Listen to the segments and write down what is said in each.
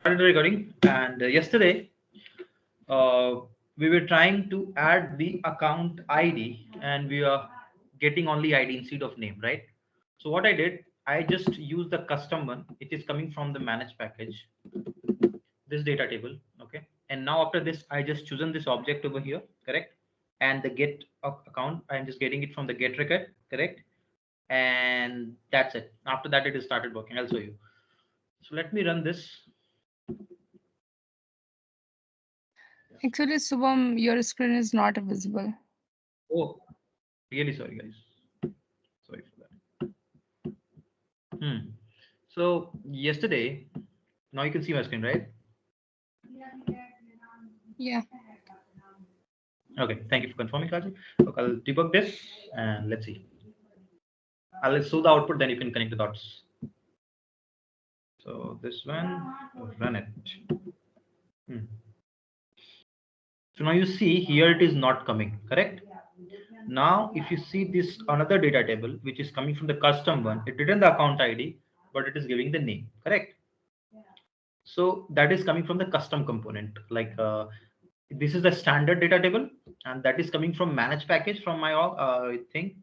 Started the recording, and yesterday uh, we were trying to add the account ID, and we are getting only ID instead of name, right? So what I did, I just used the custom one. It is coming from the manage package, this data table, okay? And now after this, I just chosen this object over here, correct? And the get account, I'm just getting it from the get record, correct? And that's it. After that, it has started working. I'll show you. So let me run this. Actually, Subham, your screen is not visible. Oh, really sorry, guys. Sorry for that. So yesterday, now you can see my screen, right? Yeah. Okay, thank you for confirming, Kaji. Okay, I'll debug this and let's see. I'll show the output, then you can connect the dots. So this one, run it. Hmm. So now you see here it is not coming, correct? Now, if you see this another data table, which is coming from the custom one, it written the account ID, but it is giving the name, correct? So that is coming from the custom component. Like this is the standard data table, and that is coming from manage package from my org. I think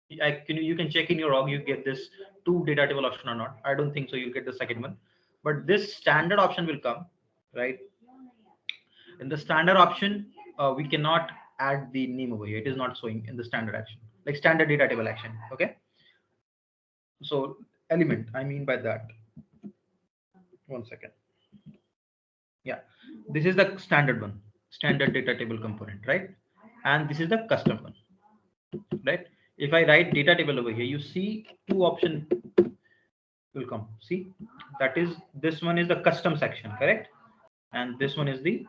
you can check in your org. You get this two data table option or not. I don't think so. You'll get the second one, but this standard option will come, right? In the standard option, we cannot add the name over here. It is not showing in the standard action, like standard data table action. Okay. So element, I mean by that. One second. Yeah, this is the standard one, standard data table component, right? And this is the custom one, right? If I write data table over here, you see two option will come. See, that is this one is the custom section, correct? And this one is the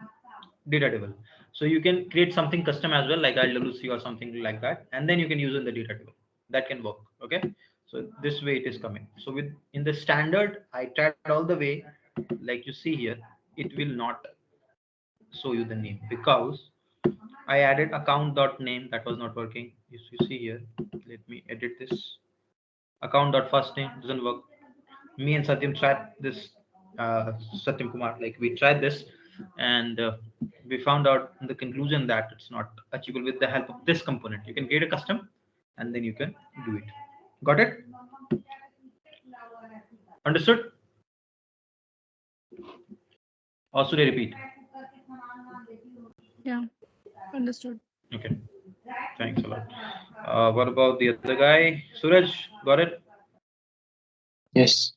data table. So you can create something custom as well, like IWC or something like that, and then you can use in the data table. That can work. Okay. So this way it is coming. So with in the standard, I tried all the way, like you see here, it will not show you the name because I added account dot name that was not working. You see here. Let me edit this. Account dot first name doesn't work. Me and Satyam tried this. Satyam Kumar, like we tried this, and we found out in the conclusion that it's not achievable with the help of this component. You can create a custom, and then you can do it. Got it? Understood? Or should I repeat? Yeah. Understood. Okay. Thanks a lot. What about the other guy? Suraj, got it? Yes.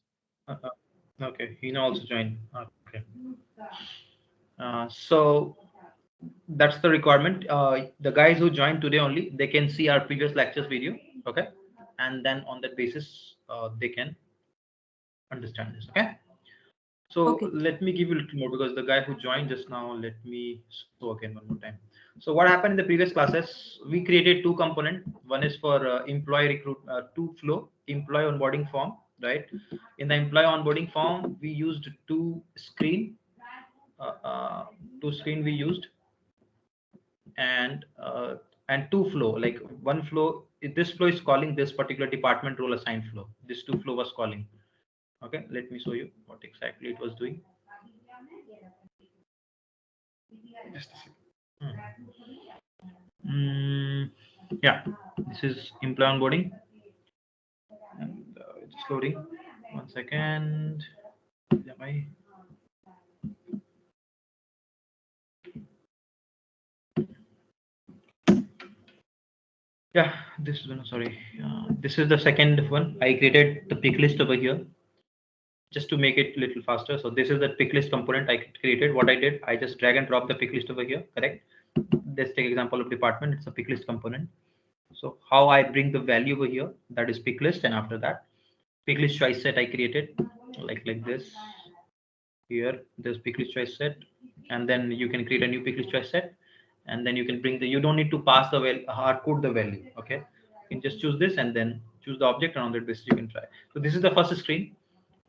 Okay, he now also joined. Okay. So that's the requirement. The guys who joined today only, they can see our previous lectures video. Okay. And then on that basis, they can understand this. Okay. So Okay. let me give you a little more because the guy who joined just now, let me show again one more time. So what happened in the previous classes, we created two component. One is for employee recruit, two flow, employee onboarding form, right? In the employee onboarding form, we used uh, uh, two screen we used, and two flow, like one flow, this flow is calling this particular department role assigned flow. This two flow was calling. Okay, let me show you what exactly it was doing. Just a second. Yeah, this is employee onboarding, and it's loading. One second. Am I? Yeah, this is one. Sorry, this is the second one. I created the pick list over here just to make it a little faster. So this is the pick list component I created. What I did, I just drag and drop the pick list over here. Correct. Let's take example of department. It's a pick list component. So how I bring the value over here, that is pick list, and after that, pick list choice set I created like this. Here, there's pick list choice set, and then you can create a new pick list choice set, and then you can bring the. You don't need to pass the hard code the value. Okay, you can just choose this and then choose the object, and on that basis you can try. So this is the first screen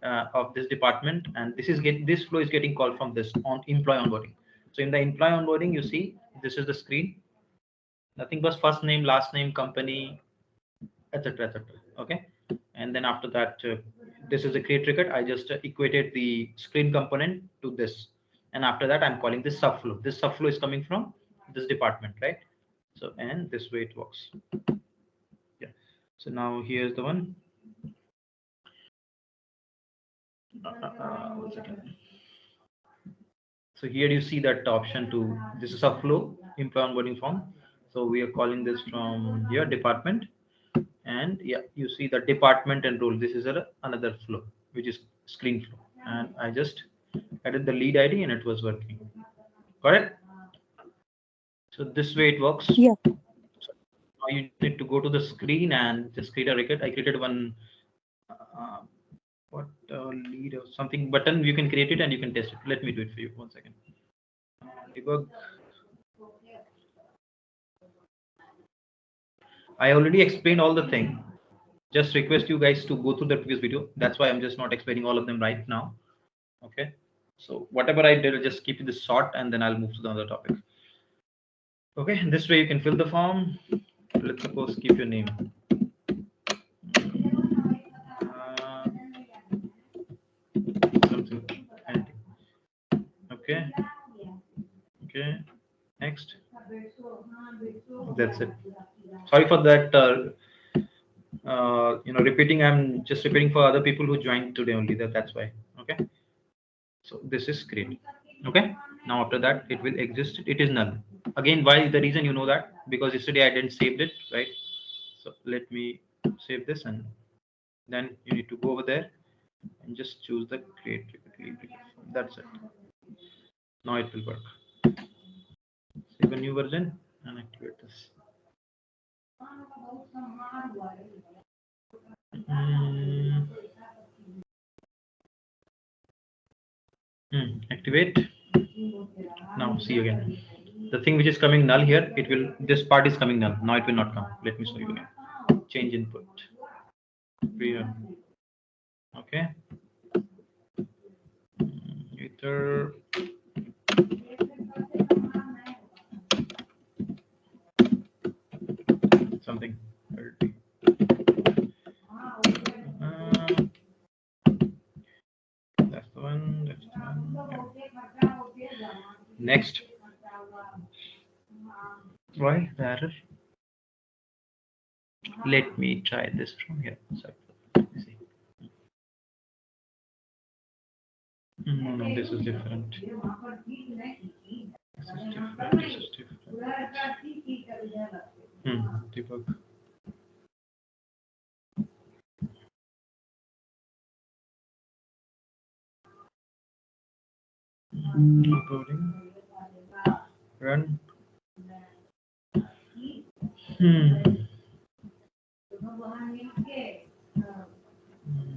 of this department, and this flow is getting called from this on employee onboarding. So in the employee onboarding, you see this is the screen. Nothing but first name, last name, company, etc., etc. Okay, and then after that, this is a create record. I just equated the screen component to this, and after that I'm calling this subflow. This subflow is coming from this department, right? So, and this way it works. Yeah. So now here's the one. 1 second. So here you see that option to, this is a flow employee onboarding form. So we are calling this from here department, and yeah, you see the department and role. This is another flow, which is screen flow, and I just added the lead ID and it was working. Got it? So this way it works. Yeah. So now you need to go to the screen and just create a record. I created one lead or something button. You can create it and you can test it. Let me do it for you. 1 second. Debug. I already explained all the thing. Just request you guys to go through the previous video. That's why I'm just not explaining all of them right now. Okay. So whatever I did, I'll just keep this short and then I'll move to the other topic. Okay. This way you can fill the form. Let's suppose keep your name. Something. Anything. Okay. Okay. Next. That's it. Sorry for that. Repeating. I'm just repeating for other people who joined today only. That's why. Okay. So this is great. Okay. Now after that, it will exist. It is null. Again, why the reason you know that? Because yesterday I didn't saved it, right? So let me save this, and then you need to go over there and just choose the create record. That's it. Now it will work. Save a new version and activate this. Activate. Now see again. The thing which is coming null here, it will, this part is coming null. Now it will not come. Let me show you again. Change input. Here. Okay. Ether. Something. That's the one. That's the one. Yeah. Next. Why the error? Let me try this from here. Sorry. See. No, this is different. This is different. This is different. Debug. Uploading. Run.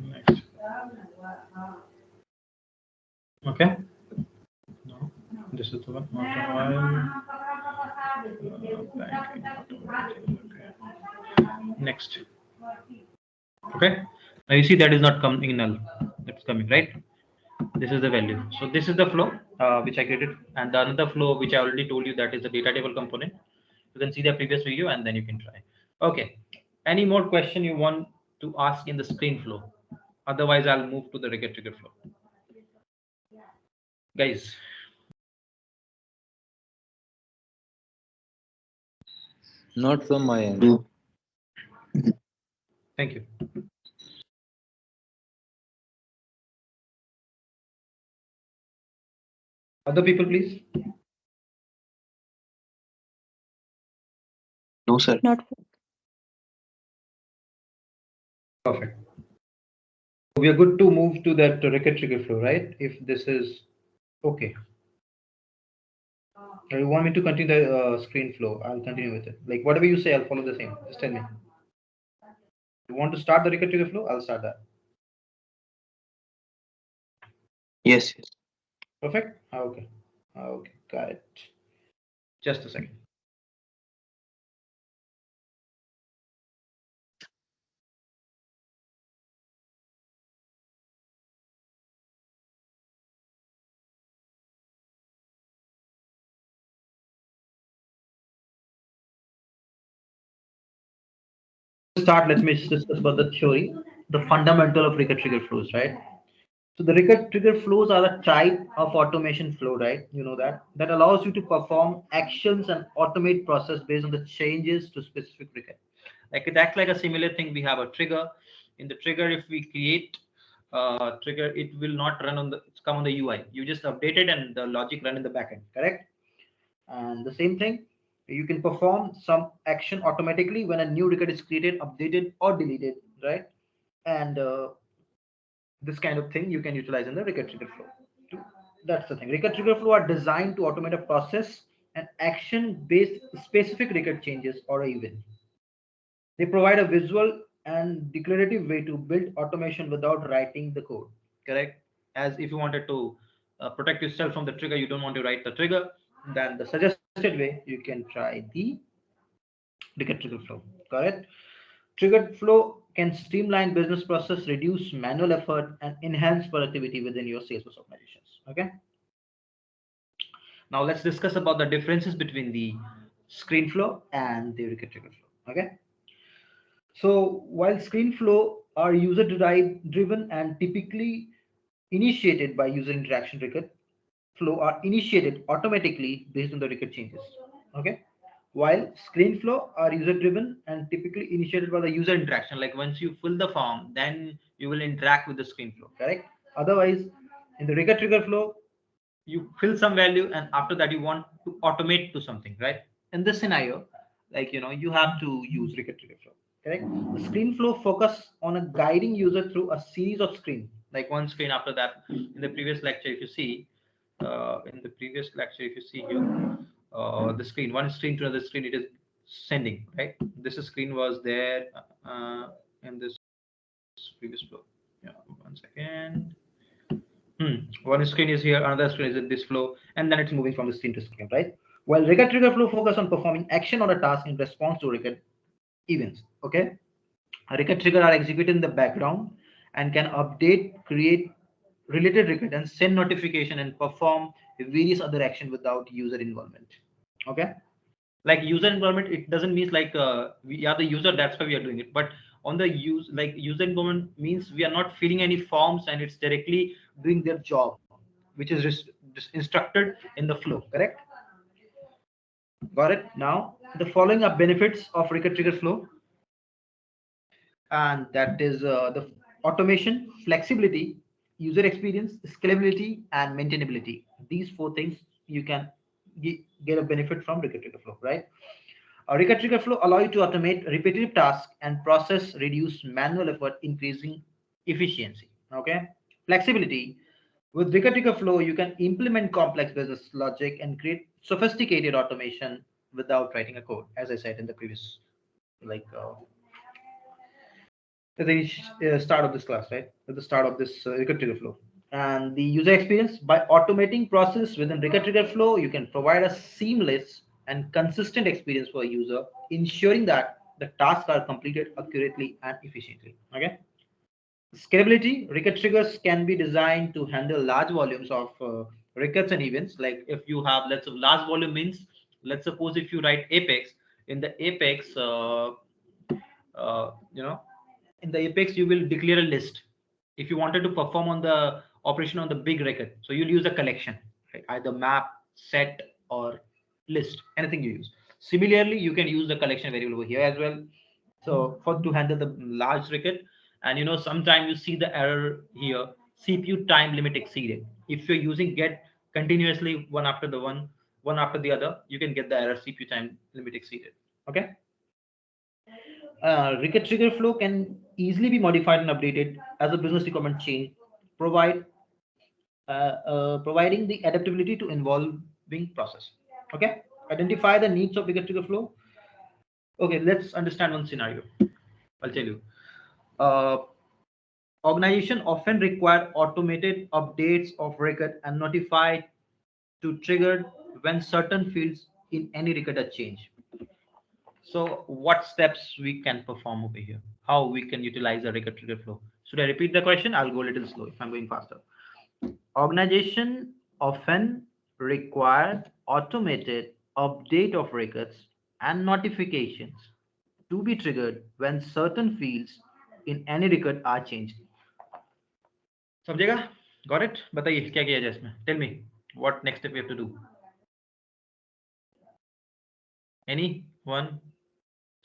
Next. Okay. No, this is the one. Next. Okay. Now you see that is not coming null. That's coming, right? This is the value. So this is the flow which I created, and the another flow which I already told you, that is the data table component. You can see the previous video and then you can try. Okay. Any more question you want to ask in the screen flow? Otherwise, I'll move to the record trigger flow. Guys. Not from my end. Thank you. Other people, please. No, sir. Not. Perfect. We are good to move to that record trigger flow, right? If this is okay. You want me to continue the screen flow? I'll continue with it. Like whatever you say, I'll follow the same. Just tell me. You want to start the record trigger flow? I'll start that. Yes. Perfect. Okay. Okay. Got it. Just a second. Start. Let me discuss about the theory. the fundamental of record trigger flows, right? So the record trigger flows are the type of automation flow, right? You know that allows you to perform actions and automate process based on the changes to specific record. Like it acts like a similar thing. We have a trigger. In the trigger, if we create trigger, it will not run on the it's come on the UI. You just update it and the logic run in the backend, correct? And the same thing, you can perform some action automatically when a new record is created, updated, or deleted, right? And this kind of thing you can utilize in the record trigger flow. That's the thing. Record trigger flow are designed to automate a process and action based specific record changes or event. They provide a visual and declarative way to build automation without writing the code. Correct? As if you wanted to protect yourself from the trigger, you don't want to write the trigger, then the suggested way you can try the record trigger flow. Correct? Triggered flow can streamline business process, reduce manual effort, and enhance productivity within your Salesforce organizations. Okay. Now let's discuss about the differences between the screen flow and the record trigger flow. Okay. So while screen flow are user driven and typically initiated by user interaction, record flow are initiated automatically based on the record changes. Okay. While screen flow are user driven and typically initiated by the user interaction, like once you fill the form, then you will interact with the screen flow, correct? Otherwise, in the record trigger flow, you fill some value and after that you want to automate to something, right? In this scenario, like you have to use record trigger flow, correct? The screen flow focus on a guiding user through a series of screen, like one screen after that. In the previous lecture, if you see, here, the screen, one screen to another screen, it is sending, right? This screen was there in this previous flow. Yeah, one second. One screen is here, another screen is in this flow, and then it's moving from the screen to screen, right? While record trigger flow focus on performing action or a task in response to record events. Okay, a record trigger are executed in the background and can update, create related record, and send notification and perform various other action without user involvement. Okay, like user involvement, it doesn't mean like we are the user, that's why we are doing it. But on the user involvement means we are not filling any forms and it's directly doing their job, which is just instructed in the flow, correct? Got it. Now the following are benefits of record trigger flow, and that is the automation, flexibility, user experience, scalability, and maintainability. These four things you can get a benefit from record trigger flow, right? A record trigger flow allow you to automate repetitive tasks and process, reduce manual effort, increasing efficiency. Okay, flexibility. With record trigger flow, you can implement complex business logic and create sophisticated automation without writing a code. As I said in the previous, like at the start of this class, right? At the start of this record trigger flow. And the user experience, by automating process within record trigger flow, you can provide a seamless and consistent experience for a user, ensuring that the tasks are completed accurately and efficiently. Okay. Scalability, record triggers can be designed to handle large volumes of records and events. Like if you have, let's say, large volume means, let's suppose if you write Apex, in the Apex, uh, you know, in the Apex, you will declare a list. If you wanted to perform on the operation on the big record, so you'll use a collection, right? Either map, set, or list, anything you use. Similarly, you can use the collection variable over here as well. So for to handle the large record, and sometimes you see the error here, CPU time limit exceeded. If you're using get continuously one after the other, you can get the error CPU time limit exceeded. Okay. Record trigger flow can easily be modified and updated as a business requirement change, provide providing the adaptability to evolving process. Okay, identify the needs of record trigger flow. Okay, let's understand one scenario. I'll tell you. Uh, Organization often require automated updates of record and notify to trigger when certain fields in any record are changed. So what steps we can perform over here? How we can utilize the record trigger flow? Should I repeat the question? I'll go a little slow if I'm going faster. Organization often require automated update of records and notifications to be triggered when certain fields in any record are changed. समझेगा? Got it? बताइए क्या किया जाए इसमें? Tell me what next step we have to do. Anyone?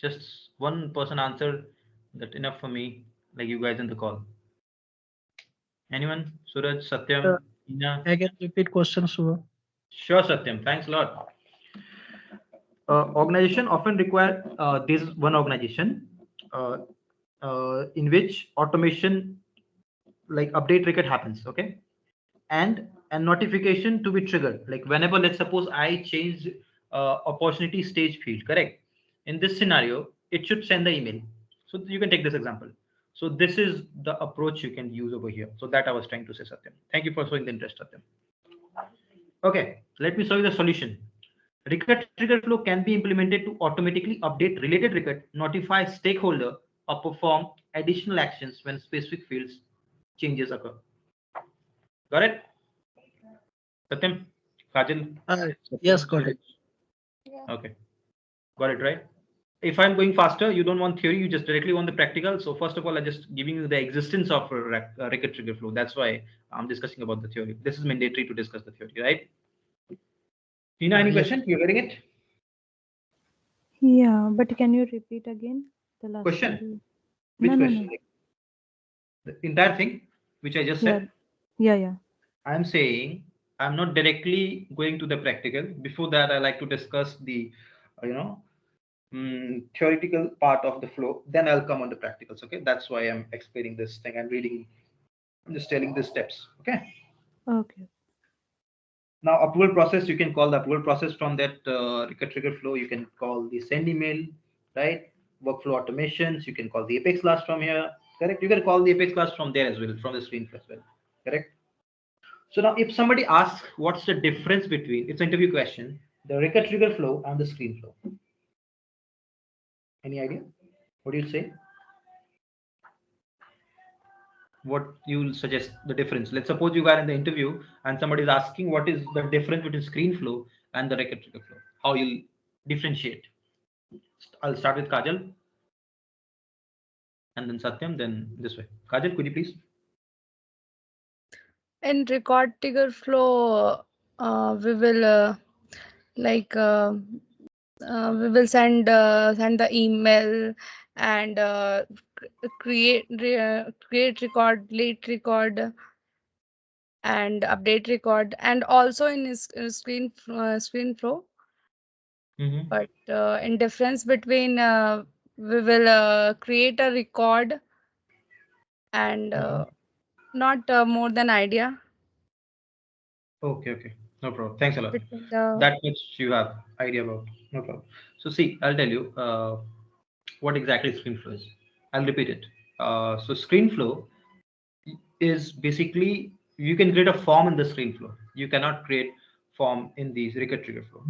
Just one person answer. That enough for me. Like you guys in the call. Anyone? Suraj, Satyam, Ina. I can repeat question, Shubham. Sure, Satyam. Thanks a lot. Organization often require this one organization uh, in which automation like update record happens, okay, and a notification to be triggered. Like whenever, let's suppose I change opportunity stage field, correct? In this scenario, it should send the email. So you can take this example. So this is the approach you can use over here. So that I was trying to say, Satyam. Thank you for showing the interest, Satyam. Okay, let me show you the solution. Record trigger flow can be implemented to automatically update related record, notify stakeholder, or perform additional actions when specific fields changes occur. Got it? Satyam, Kajal? Yes, got it. Yeah. Okay, got it, right? If I'm going faster, you don't want theory, you just directly want the practical. So first of all, I'm just giving you the existence of a record trigger flow. That's why I'm discussing about the theory. This is mandatory to discuss the theory, right? Tina, any Yes. question? You're getting it? Yeah, but can you repeat again the last Question? one? Which No, no, question? no. Like, the entire thing, which I just Yeah, said? yeah. I'm saying I'm not directly going to the practical. Before that, I like to discuss the, theoretical part of the flow. Then I'll come on the practicals. Okay, that's why I'm explaining this thing. I'm just telling the steps. Okay. Okay. Now approval process, you can call the approval process from that record trigger flow. You can call the send email, right? Workflow automations. You can call the Apex class from here. Correct. You can call the Apex class from there as well, from the screen as well. Correct. So now if somebody asks what's the difference between, it's an interview question, the record trigger flow and the screen flow. Any idea? What do you say? What you'll suggest the difference? Let's suppose you are in the interview and somebody is asking what is the difference between screen flow and the record trigger flow. How you'll differentiate? I'll start with Kajal and then Satyam, then this way. Kajal, could you please? In record trigger flow, we will like we will send the email and create record, late record, and update record, and also in screen flow. Mm-hmm. But in difference between, we will create a record and not more than idea Okay. No problem. Thanks a lot. between the. That much you have idea about. No problem. So see, I'll tell you what exactly screen flow is. I'll repeat it. So screen flow is basically you can create a form in the screen flow. You cannot create form in the record trigger flow.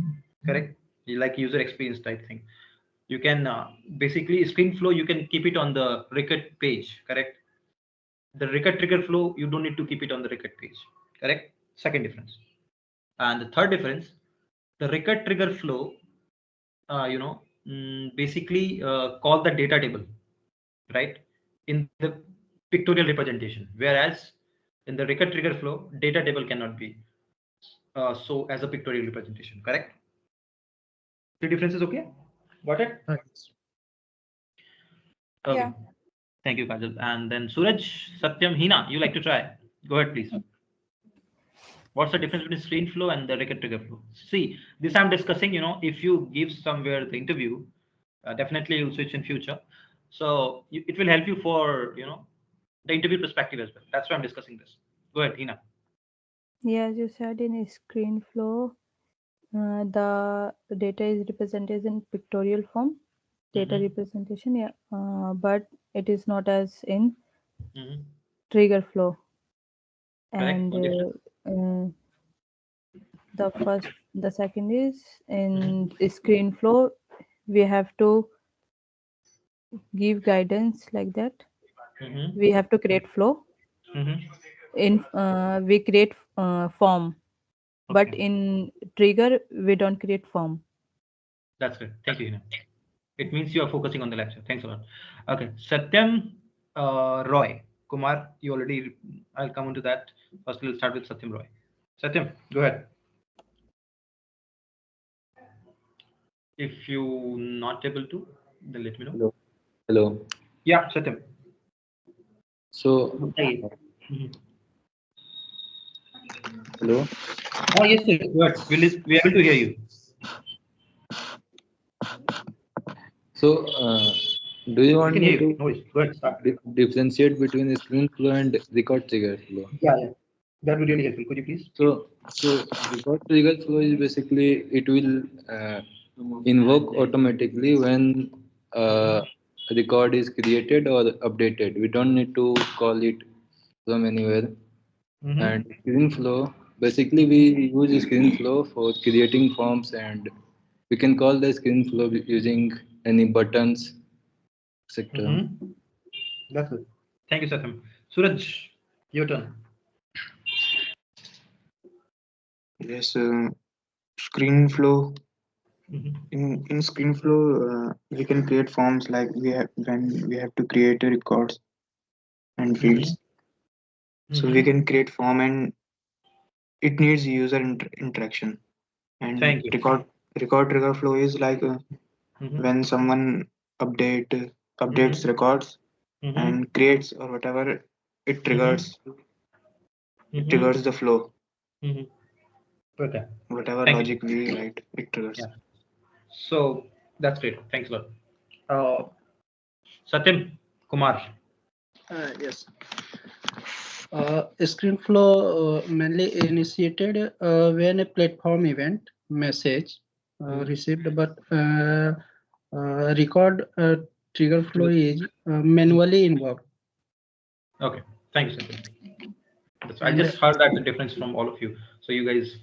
Correct? Like user experience type thing. You can basically screen flow. You can keep it on the record page. Correct? The record trigger flow you don't need to keep it on the record page. Correct? Second difference. And the third difference, the record trigger flow, basically call the data table, right? In the pictorial representation, whereas in the record trigger flow, data table cannot be so as a pictorial representation. Correct? The difference is okay. Got it? Yes. Okay. Yeah. Thank you, Kajal. And then Suraj, Satyam, Hina, you like to try? Go ahead, please. What's the difference between screen flow and the record trigger flow? See, this I'm discussing, if you give somewhere the interview, definitely you'll switch in future. So it will help you for, the interview perspective as well. That's why I'm discussing this. Go ahead, Hina. Yeah, as you said in a screen flow, the data is represented in pictorial form, data Mhm. representation, yeah, but it is not as in Mhm. trigger flow. Correct. And One difference. the second is in Mhm. screen flow, we have to give guidance like that. Mhm. We have to create flow. Mhm. In we create form, but Okay, in trigger we don't create form. that's good. Thank you, Hina. It means you are focusing on the lecture. Thanks a lot. Okay, Satyam. Roy. Kumar, you already, I'll come on to that. First, we'll start with Satyam Roy. Satyam, go ahead. If you not able to, then let me know. Hello. Hello. Yeah, Satyam. So, Hey. Mhm. hello. Oh, yes, yes. Go ahead. We're able to hear you. So, do you We want can hear me you. to No worries. Go ahead. Start. differentiate between the screen flow and record trigger flow? Yeah, yeah. That would be really helpful. Could you please? So record trigger flow is basically it will invoke automatically when a record is created or updated. We don't need to call it from anywhere. And Mm-hmm. screen flow, basically we use screen flow for creating forms, and we can call the screen flow using any buttons, etc. Mm-hmm. That's good. Thank you, Satyam. Suraj, your turn. Yes, screen flow. Mm-hmm. In screen flow, we can create forms like we have when we have to create a records and Mm-hmm. fields. So we Mm-hmm. can create form and it needs user interaction. And Thank you. record trigger flow is like Mm-hmm. when someone updates Mm-hmm. records Mm-hmm. and creates or whatever it Mm-hmm. triggers it Mm-hmm. triggers the flow. Mm-hmm. Okay. Whatever Thank you. logic we write, it triggers. Yeah. So that's great. Thanks a lot. Uh, Satyam Kumar. Yes. Screen flow mainly initiated when a platform event message received, but record trigger flow is manually involved. Okay. Thank you, Satyam. I And just heard that the difference from all of you. So you guys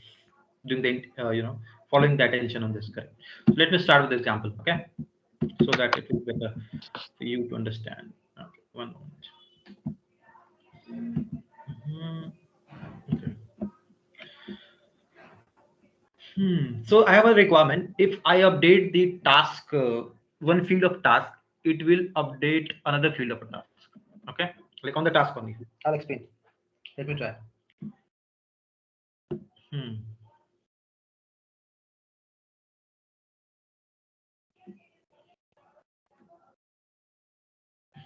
doing the following the attention on this. Correct. So let me start with the example. Okay. So that it will be better for you to understand. Okay. One moment. Mhm. Okay. So I have a requirement. If I update the task, one field of task, it will update another field of a task. Okay, like on the task only. I'll explain. Let me try. Hmm.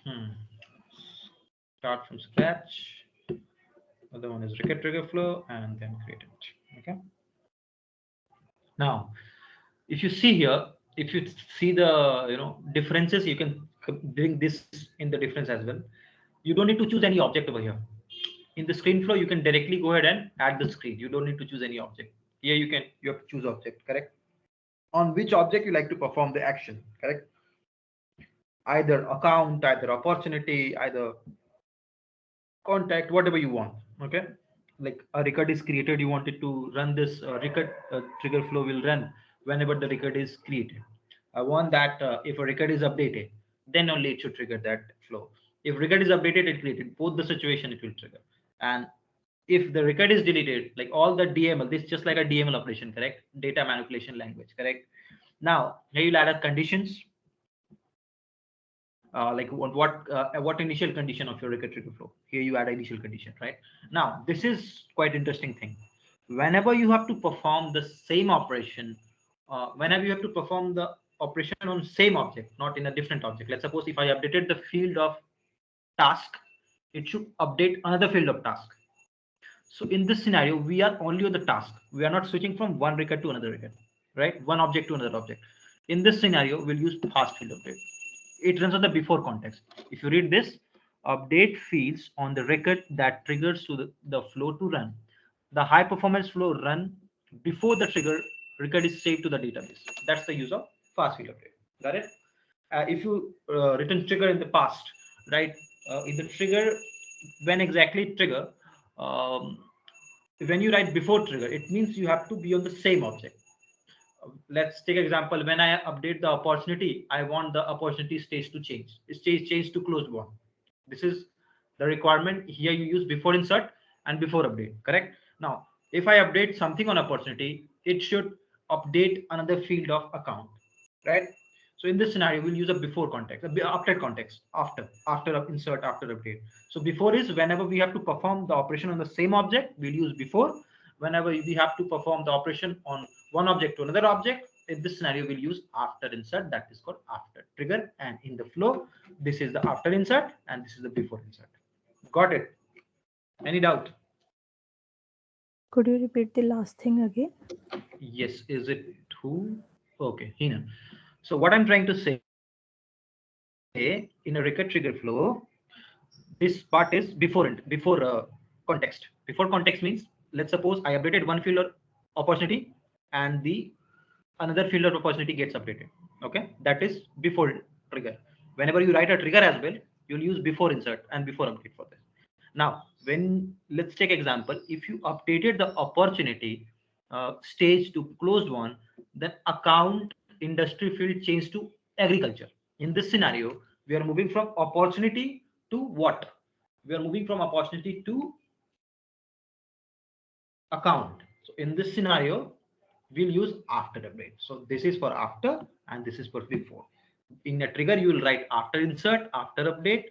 Hmm. Start from scratch. Other one is record trigger flow, and then create it. Okay. Now, if you see here, if you see the differences, you can bring this in the difference as well. You don't need to choose any object over here. In the screen flow, you can directly go ahead and add the screen. You don't need to choose any object. Here you have to choose object, correct? On which object you like to perform the action, correct? Either account, either opportunity, either contact, whatever you want. Okay, like a record is created, you want it to run this record trigger flow will run whenever the record is created. I want that if a record is updated, then only it should trigger that flow. If record is updated, it created both the situation, it will trigger. And if the record is deleted, like all the DML, this is just like a DML operation, correct? Data manipulation language, correct? Now here you'll add a conditions, like what initial condition of your record trigger flow. Here you add initial condition, right? Now this is quite interesting thing. Whenever you have to perform the same operation, whenever you have to perform the operation on same object, not in a different object. Let's suppose if I updated the field of task, it should update another field of task. So in this scenario, we are only on the task. We are not switching from one record to another record, right? One object to another object. In this scenario, we'll use past field update. It runs on the before context. If you read this, update fields on the record that triggers to the flow to run. The high performance flow run before the trigger record is saved to the database. That's the use of fast field update. Got it? If you written trigger in the past, right? In the trigger, when exactly trigger, um, when you write before trigger, it means you have to be on the same object. Let's take example. When I update the opportunity, I want the opportunity stage to change. Stage change to closed one. This is the requirement. Here you use before insert and before update, correct? Now if I update something on opportunity, it should update another field of account, right? So in this scenario, we'll use a before context, after context, after insert, after update. So before is whenever we have to perform the operation on the same object, we'll use before. Whenever we have to perform the operation on one object to another object, in this scenario, we'll use after insert. That is called after trigger. And in the flow, this is the after insert and this is the before insert. Got it? Any doubt? Could you repeat the last thing again? Yes. Is it who? Okay, Hina. So what I'm trying to say, in a record trigger flow, this part is before context. Before context means, let's suppose I updated one field or opportunity and the another field or opportunity gets updated. Okay, that is before trigger. Whenever you write a trigger as well, you'll use before insert and before update for this. Now, when let's take example, if you updated the opportunity stage to closed one, then account industry field changed to agriculture. In this scenario, we are moving from opportunity to what? We are moving from opportunity to account. So in this scenario, we'll use after update. So this is for after and this is for before. In a trigger, you will write after insert, after update,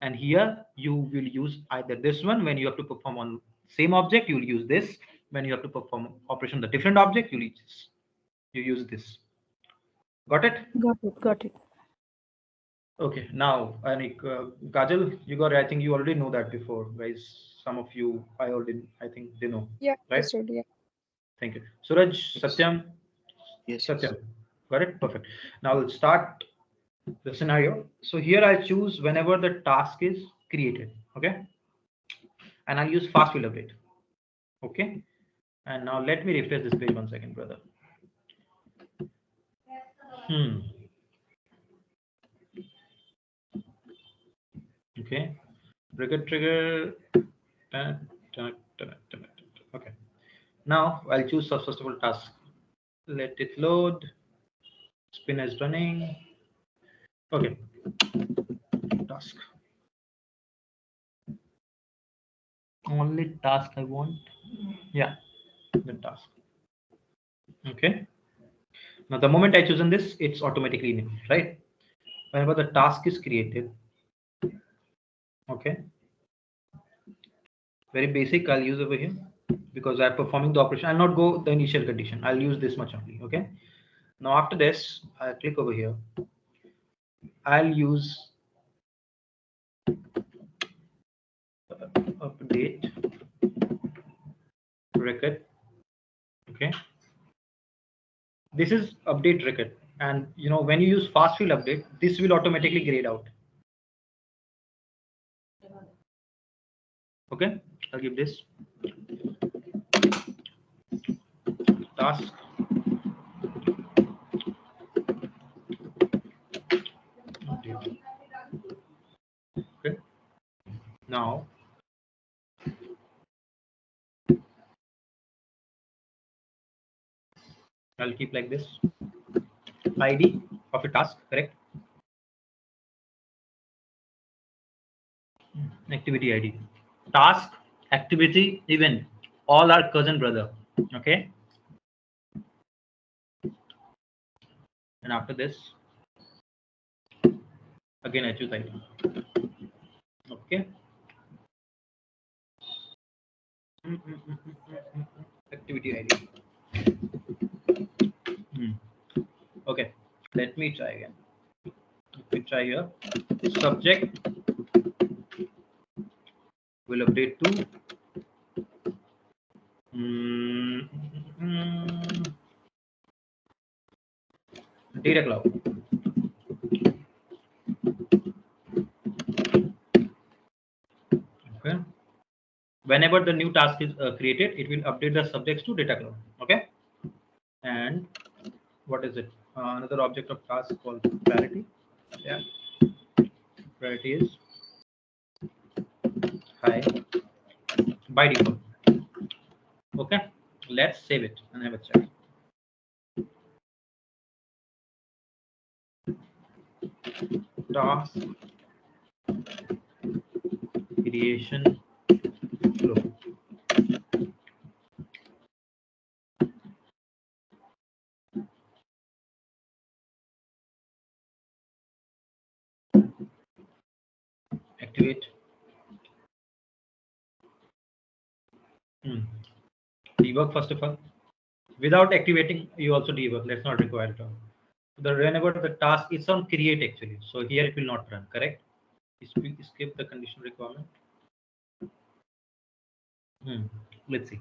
and here you will use either this one when you have to perform on same object, you will use this. When you have to perform operation on the different object, you use this. Got it? Got it. Got it. Okay, now Anik, Kajal, you got it. I think you already know that before, guys. Some of you, I think they know, Yeah, right? understood. Yeah. Thank you. Suraj, Satyam, Yes. Satyam, got it? Perfect. Now we'll start the scenario. So here I choose whenever the task is created, okay? And I'll use fast field update, okay? And now let me refresh this page 1 second, brother. Okay, record trigger. Okay, now I'll choose first of all task. Let it load. Spin is running. Okay, task. Only task I want. Yeah, the task. Okay. Now the moment I chosen this, it's automatically enabled, right? Whenever the task is created. Okay. Very basic. I'll use over here because I'm performing the operation. I'll not go the initial condition. I'll use this much only. Okay. Now after this, I click over here. I'll use update record. Okay. This is update record, and when you use fast field update, this will automatically grayed out. Okay. I'll give this task. Okay. Now I'll keep like this. ID of a task, correct? Activity ID. Task, activity, event. All are cousin brother. Okay. And after this, again I choose ID. Okay. Activity ID. Okay. Let me try again. Let me try here. Subject will update to data cloud. Okay. Whenever the new task is created, it will update the subjects to data cloud. Okay. And what is it? Another object of task called priority. Yeah. Priority is high by default. Okay. Let's save it and have a check. Task creation flow. Deactivate. Debug first of all. Without activating, you also debug. Let's not require it all. Whenever the task is on create actually, so here it will not run. Correct? Skip the condition requirement. Let's see.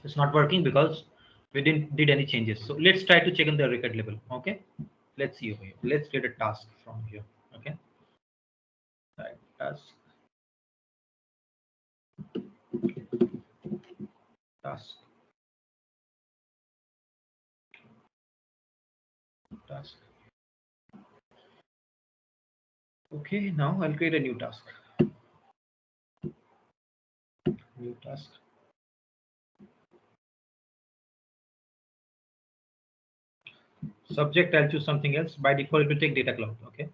It's not working because we didn't did any changes. So let's try to check on the record level. Okay. Let's see over here. Let's get a task from here. Okay. Right. Task. Task. Task. Okay. Now I'll create a new task. New task. Subject, I'll choose something else. By default, it will take data cloud. Okay.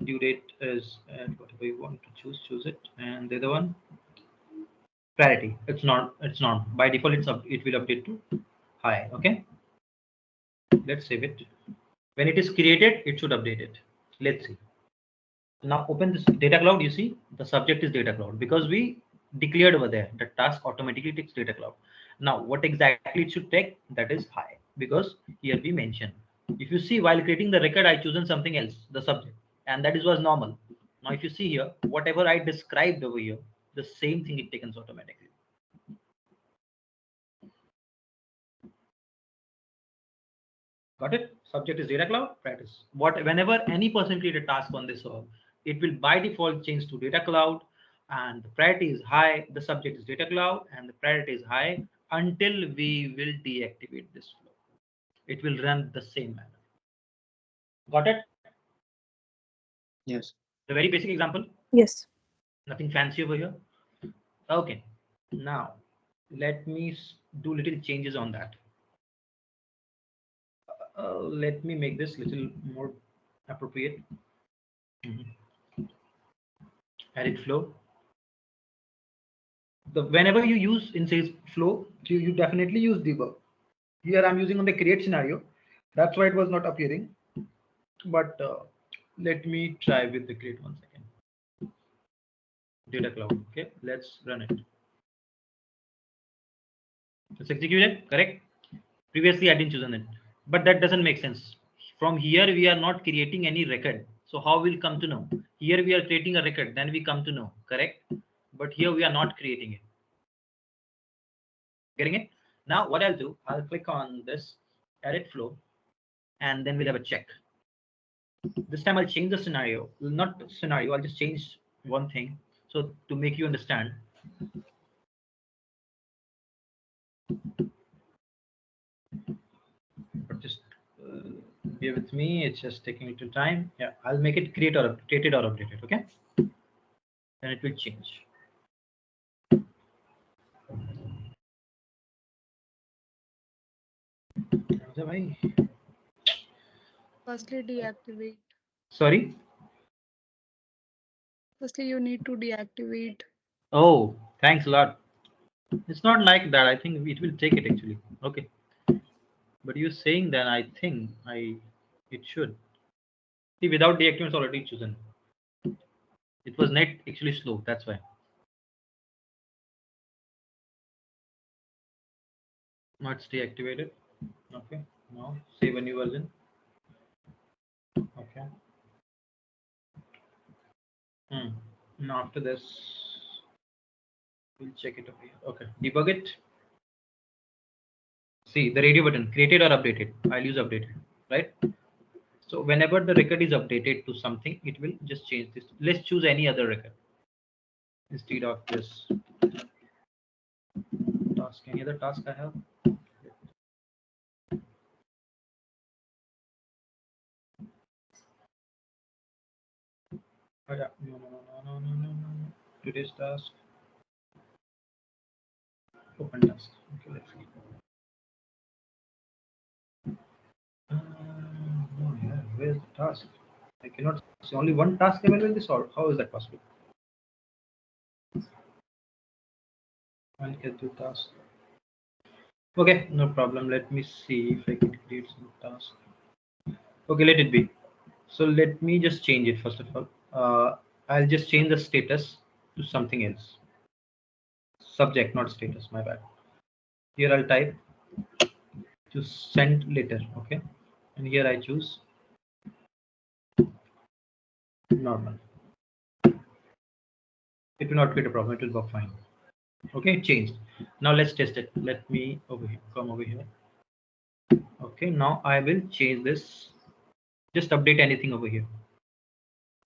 Due date is whatever you want to choose it. And the other one, priority. It's not. By default, it will update to high. Okay. Let's save it. When it is created, it should update it. Let's see. Now open this data cloud. You see the subject is data cloud because we declared over there the task automatically takes data cloud. Now what exactly it should take, that is high, because here we mentioned, if you see while creating the record I chosen something else, the subject, and that was normal. Now if you see here, whatever I described over here, the same thing it takes automatically. Got it? Subject is data cloud, practice. Whenever any person create a task on this org, it will by default change to data cloud, and the priority is high, the subject is data cloud, and the priority is high until we will deactivate this flow. It will run the same manner. Got it? Yes. The very basic example. Yes. Nothing fancy over here. Okay. Now let me do little changes on that. Let me make this little more appropriate. Edit flow. Whenever you use in sales flow, you definitely use debug. Here I'm using on the create scenario. That's why it was not appearing. But let me try with the create 1 second. Data cloud. Okay, let's run it. It's executed, correct? Previously I didn't choose on it, but that doesn't make sense. From here we are not creating any record. So how we'll come to know? Here we are creating a record, then we come to know, correct? But here we are not creating it. Getting it? Now what I'll do, I'll click on this edit flow, and then we'll have a check. This time I'll change the scenario. Not scenario, I'll just change one thing. So to make you understand. But just bear with me, it's just taking a little time. Yeah, I'll make it created or updated, okay? Then it will change. Firstly, deactivate. Sorry? Firstly, you need to deactivate. Oh, thanks a lot. It's not like that. I think it will take it actually. Okay. But you're saying that I think it should. See, without deactivation, it's already chosen. It was net actually slow. That's why. Now it's deactivated. Okay. Now save a new version. Okay. Now after this, we'll check it over here. Okay. Debug it. See the radio button, created or updated. I'll use updated, right? So whenever the record is updated to something, it will just change this. Let's choose any other record instead of this task. Any other task I have? Oh yeah, no. Today's task. Open task. Okay, let's see. No, yeah, where's the task? I cannot see only one task available in this, or how is that possible? I'll get the task. Okay, no problem. Let me see if I can create some task. Okay, let it be. So let me just change it first of all. I'll just change the status to something else. Subject, not status, my bad. Here I'll type to send later, okay? And here I choose normal. It will not create a problem, it will work fine. Okay, changed. Now let's test it. Let me come over here. Okay, now I will change this. Just update anything over here.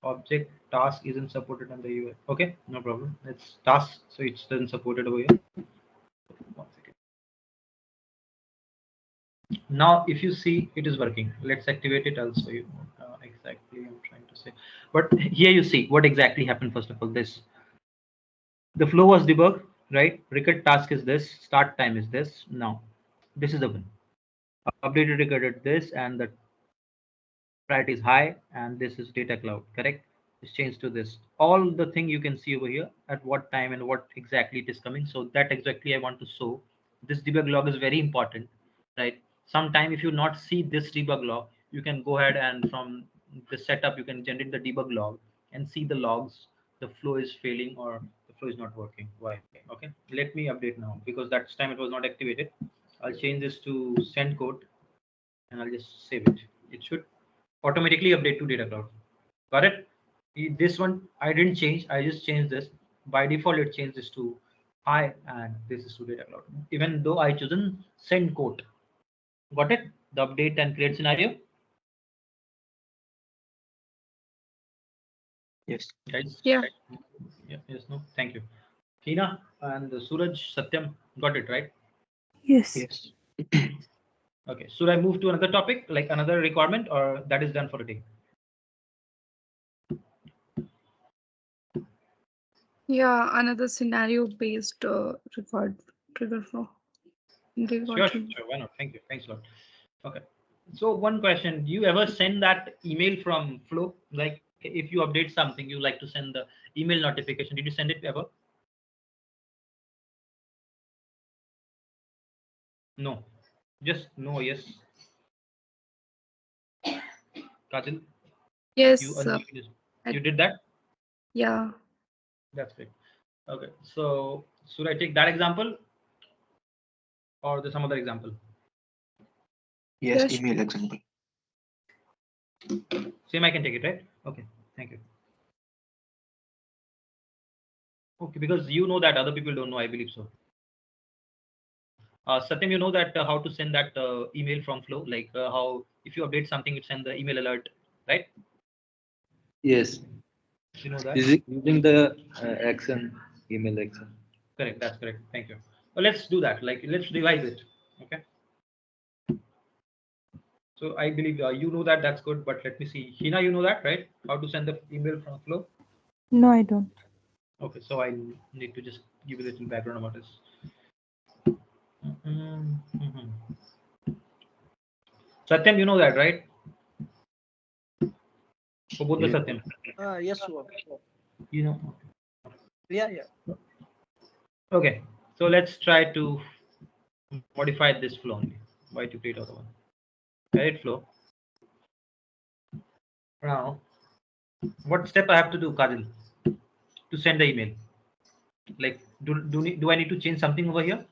Object task isn't supported on the UI. Okay, no problem. It's task, so it doesn't support it over here. 1 second. Now if you see it is working, let's activate it. I'll show you exactly I'm trying to say. But here you see what exactly happened. First of all, this the flow was debugged, right? Record task is this, start time is this. Now this is the one. Updated recorded this, and the priority is high, and this is data cloud, correct? It's changed to this. All the thing you can see over here at what time and what exactly it is coming. So that exactly I want to show. This debug log is very important, right? Sometime if you not see this debug log, you can go ahead and from the setup you can generate the debug log and see the logs. The flow is failing or the flow is not working. Why? Okay, let me update now because that time it was not activated. I'll change this to send code and I'll just save it. It should automatically update to data cloud. Got it? This one I didn't change. I just changed this. By default, it changed this to high and this is to data cloud. Even though I chosen send code. Got it? The update and create scenario. Yes. Guys. Yeah. Yeah. Yes. No. Thank you. Hina and Suraj Satyam got it right. Yes. Yes. Okay. Should I move to another topic, like another requirement, or that is done for today? Yeah, another scenario based record trigger flow. Sure, sure, sure. Why not? Thank you. Thanks a lot. Okay. So one question: do you ever send that email from Flow? Like if you update something, you like to send the email notification. Did you send it ever? No. Just no. Yes. Kajal, you Yes, unmuted. I- You did that. yeah. That's great. Okay. So should I take that example or the some other example? Yes. Yes. Email example. Same. I can take it, right? Okay. Thank you. Okay, because you know that other people don't know. I believe so. Satyam, you know that how to send that email from Flow, like how if you update something, it send the email alert, right? Yes. You know that. Using the action, email action. Correct. That's correct. Thank you. Well, let's do that. Like let's revise it. Okay. So I believe you know that. That's good. But let me see. Hina, you know that, right? How to send the email from Flow? No, I don't. Okay. So I need to just give you a little background about this. Mhm. Satyam, you know that, right? For both the Yeah. Satyam. Yes, Shubham. You know. Yeah, yeah. Okay. So let's try to modify this flow only. Why to create other one? Edit flow. Now, what step I have to do, Kajal, to send the email? Like, do I need to change something over here,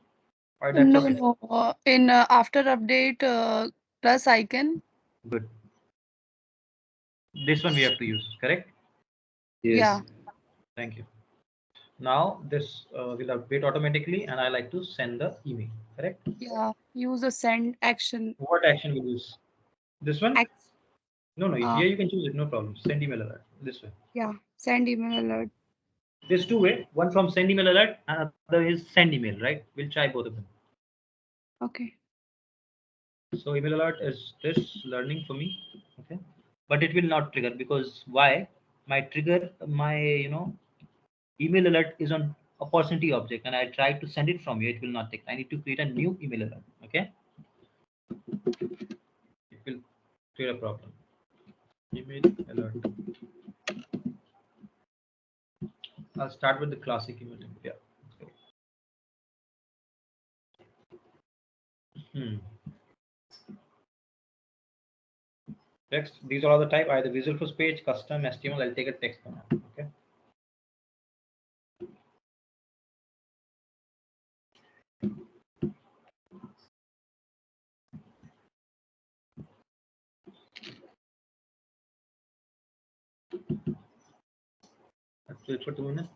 or that's No, okay? no. In after update plus icon. Good. This one we have to use, correct? Yeah. Yes. Thank you. Now this will update automatically, and I like to send the email, correct? Yeah. Use the send action. What action will use? This one? Act, No, no. uh, Here you can choose it, no problem. Send email alert. This way. yeah. Send email alert. There's two way. One from send email alert, and other is send email, right? We'll try both of them. Okay. So email alert is this learning for me, okay? But it will not trigger because why? My trigger, my email alert is on opportunity object, and I tried to send it from here. It will not take. I need to create a new email alert. Okay, it will create a problem. Email alert. I'll start with the classic email. Yeah. Hmm. Text. These are all the type, either Visual Force page, custom, HTML. I'll take a text for now. Okay. Let's wait for 2 minutes.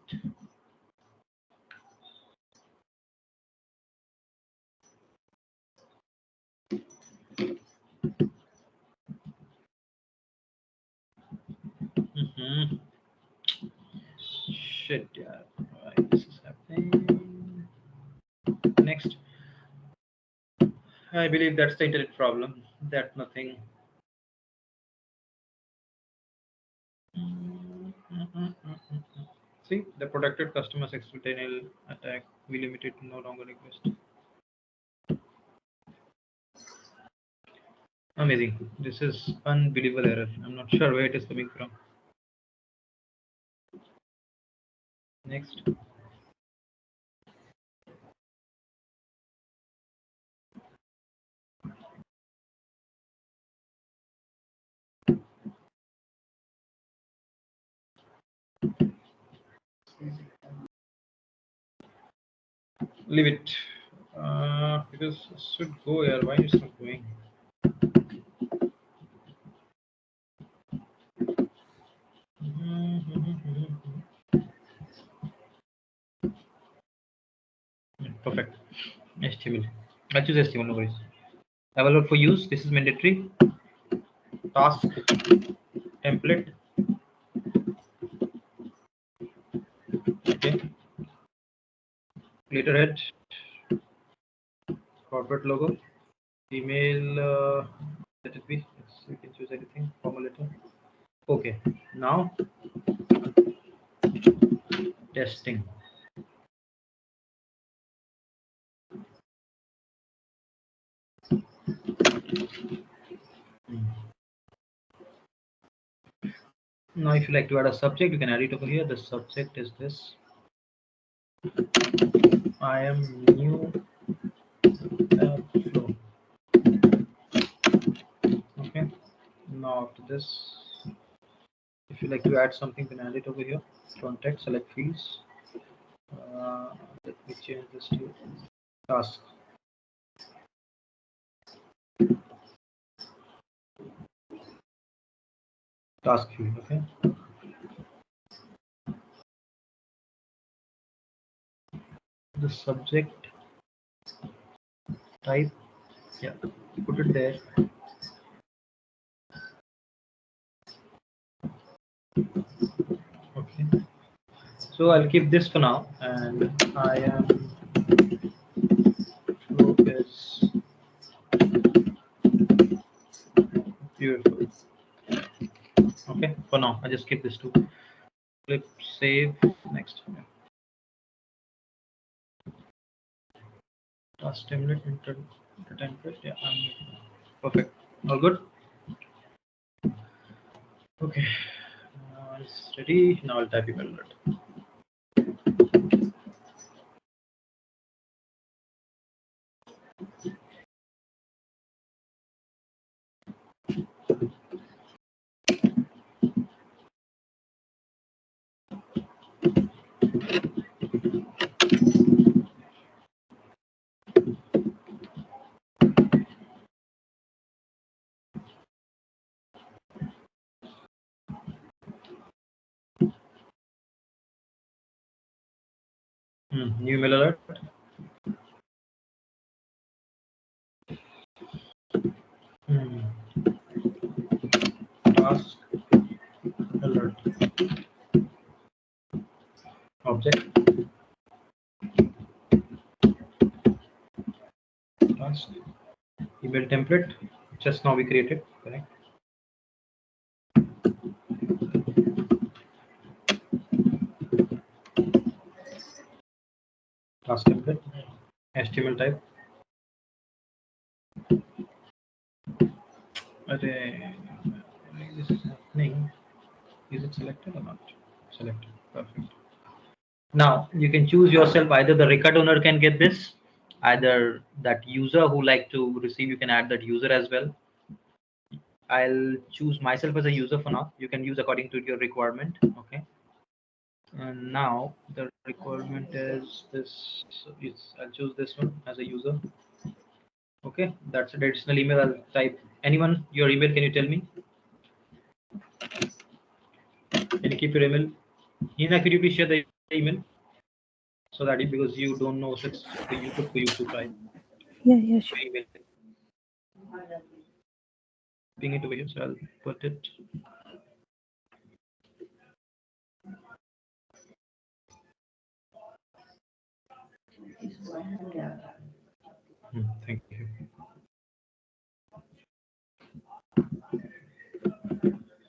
Shit, yeah. Why this is happening? Next. I believe that's the internet problem. That nothing. See, the protected customers external attack. We limit it to no longer request. Amazing. This is unbelievable error. I'm not sure where it is coming from. Next. Leave it. Because it should go here. Why is it not going? Perfect. HTML. I choose HTML. No worries. Available for use. This is mandatory. Task template. Okay. Letterhead. Corporate logo. Email. Let it be. Yes, you can choose anything. Formal letter. Okay. Now testing. Now, if you like to add a subject, you can add it over here. The subject is this. I am new flow. Okay. Now after this, if you like to add something, then add it over here. Context, select fields. Let me change this to task. Task field. Okay. The subject type. Yeah. Put it there. Okay. So I'll keep this for now, and I am flow is beautiful. Okay, for now I just keep this too. Click save. Next. Task template enter the template. Yeah, I'm perfect. All good. Okay. It's ready. Now I'll type email alert. New email alert. Task alert. Object. Task. Email template. Just now we created. Correct. Task template. HTML type. Okay. This is happening. Is it selected or not? Selected. Perfect. Now you can choose yourself. Either the record owner can get this, either that user who like to receive, you can add that user as well. I'll choose myself as a user for now. You can use according to your requirement. Okay. And now the requirement is this. I'll choose this one as a user. Okay, that's an additional email. I'll type anyone your email. Can you tell me? Can you keep your email? Hina, could you please share the email so that because you don't know, so it's for you to try Yeah, sure. your email. Ping it over here, so I'll put it. Thank you.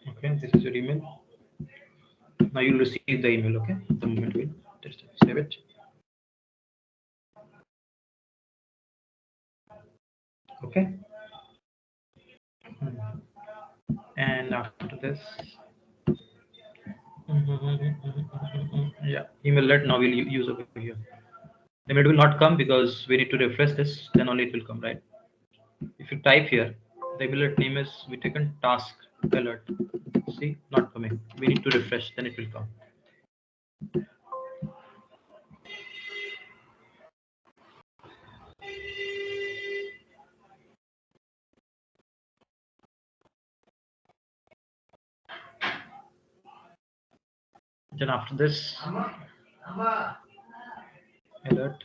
Okay, this is your email. Now you'll receive the email. Okay, the moment we just save it. Okay. And after this, yeah, email alert. Now we'll use over here. The email will not come because we need to refresh this. Then only it will come, right? If you type here, the email alert name is we taken task alert. See, not coming. We need to refresh. Then it will come. Then after this, alert.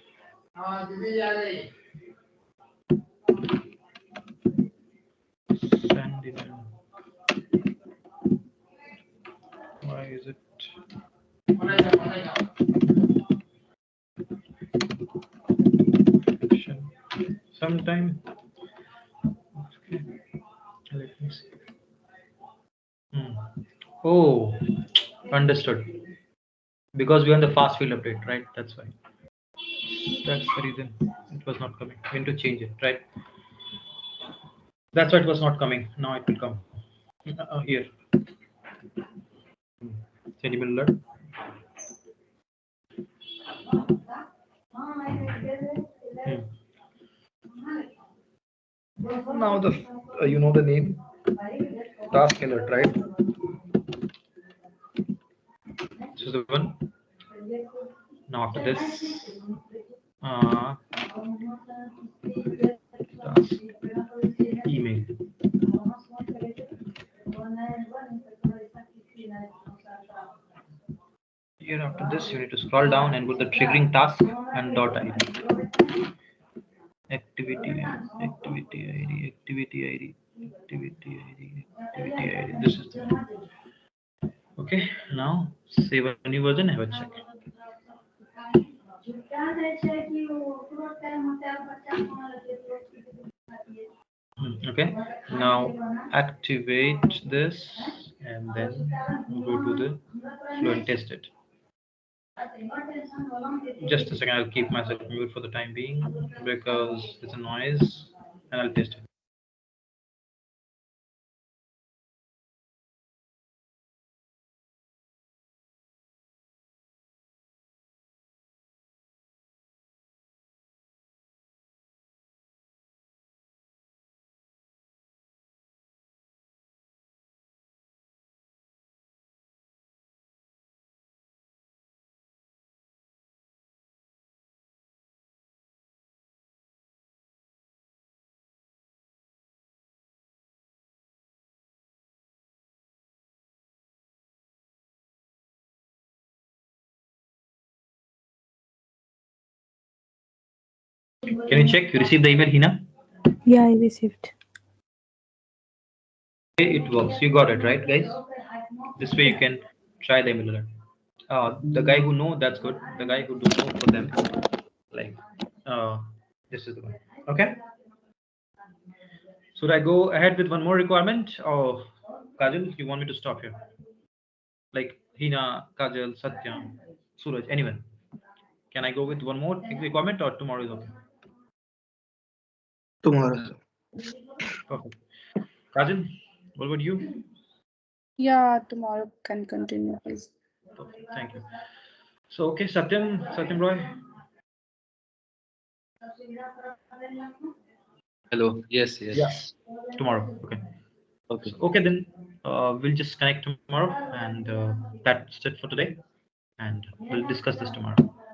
Send email. Why is it? Sometime. Okay. Let me see. Oh, understood. Because we are on the fast field update, right? That's why. That's the reason it was not coming. We need to change it, right? That's why it was not coming. Now it will come. Here. Send email alert. Now the you know the name task alert, right? This is the one. Now after this, task email. Here after this, you need to scroll down and go to the triggering task and dot ID. Activity ID, activity ID, activity ID, activity ID, activity ID. This is the one. Okay, now save a new version, have a check. Okay, now activate this and then go to the flow and test it. Just a second, I'll keep myself mute for the time being because there's a noise and I'll test it. Can you check? You received the email, Hina? Yeah, I received. Okay, it works. You got it, right, guys? This way you can try the email alert. The guy who know, that's good. The guy who don't know, for them, like, this is the one. Okay. Should I go ahead with one more requirement, or Kajal, you want me to stop here? Like Hina, Kajal, Satyam, Suraj, anyone? Can I go with one more requirement, or tomorrow is okay? Tomorrow. Perfect. Kajal, what about you? Yeah, tomorrow can continue, please. Perfect. Thank you. So okay, Satyam Roy. Hello. Yes. Yeah. Tomorrow. Okay. Okay. Okay, then we'll just connect tomorrow, and that's it for today. And we'll discuss this tomorrow.